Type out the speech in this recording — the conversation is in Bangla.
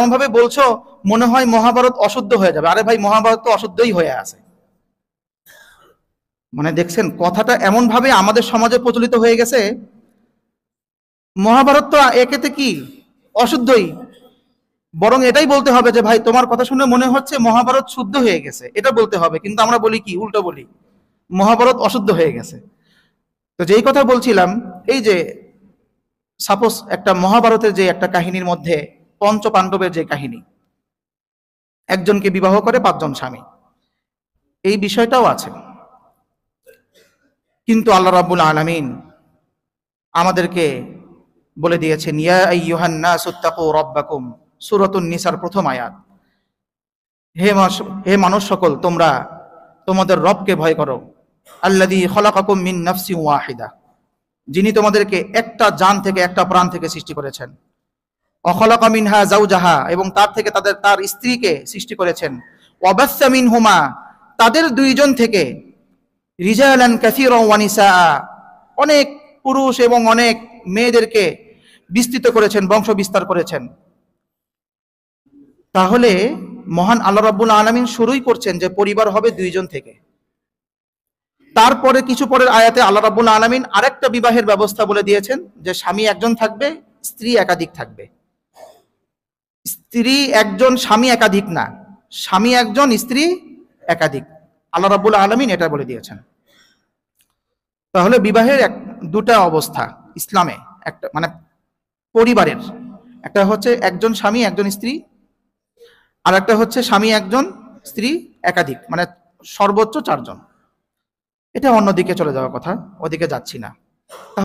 এমন ভাবে বলছো মনে হয় মহাভারত অশুদ্ধ হয়ে যাবে। আরে ভাই, মহাভারত তো অশুদ্ধই হয়ে আছে। মানে দেখছেন, কথাটা এমন ভাবে আমাদের সমাজে প্রচলিত হয়ে গেছে, মহাভারত তো একেতে কি অশুদ্ধই, বরং এটাই বলতে হবে যে ভাই তোমার কথা শুনে মনে হচ্ছে মহাভারত শুদ্ধ হয়ে গেছে, এটা বলতে হবে। কিন্তু আমরা বলি কি, উল্টো বলি, মহাভারত অশুদ্ধ হয়ে গেছে। তো যেই কথা বলছিলাম, এই যে সাপোজ একটা মহাভারতের যে একটা কাহিনীর মধ্যে পঞ্চ পাণ্ডবের যে কাহিনী, একজনকে বিবাহ করে 5 জন স্বামী, এই বিষয়টাও আছে। কিন্তু আল্লাহ রাব্বুল আলামিন আমাদেরকে বলে দিয়েছেন, ইয়া আইয়ুহান নাসু তাকু রাব্বাকুম, সূরাতুন নিসার প্রথম আয়াত। হে মানুষ সকল, তোমরা তোমাদের রবকে ভয় করো। আল্লাযী খলাকাকুম মিন নাফসিন ওয়াহিদা, যিনি তোমাদেরকে একটা জান থেকে, একটা প্রাণ থেকে সৃষ্টি করেছেন। অখলাকা মিনহা যাওজাহা, এবং তার থেকে তার স্ত্রীকে সৃষ্টি করেছেন। ওয়াবাসসা মিনহুমা, তাদের 2 জন থেকে রিজালান কাসীরান ওয়া নিসাআ, অনেক পুরুষ এবং অনেক মেয়েদেরকে বিস্তৃত করেছেন, বংশ বিস্তার করেছেন। তাহলে মহান আল্লাহ রাব্বুল আলামিন শুরুই করছেন যে পরিবার হবে 2 জন থেকে। তারপরে কিছু পরের আয়াতে আল্লাহ রাব্বুল আলামিন আরেকটা বিবাহের ব্যবস্থা বলে দিয়েছেন, যে স্বামী একজন থাকবে, স্ত্রী একাধিক থাকবে। স্ত্রী একজন, স্বামী একাধিক না, স্বামী একজন, স্ত্রী একাধিক। আল্লাহ রাব্বুল আলামিন এটা বলে দিয়েছেন। তাহলে বিবাহের দুটা অবস্থা ইসলামে, একটা মানে পরিবারের, একটা হচ্ছে একজন স্বামী একজন স্ত্রী, আর একটা হচ্ছে স্বামী একজন স্ত্রী একাধিক, মানে সর্বোচ্চ 4 জন। এটা অন্যদিকে চলে যাওয়ার কথা, ওদিকে যাচ্ছি না।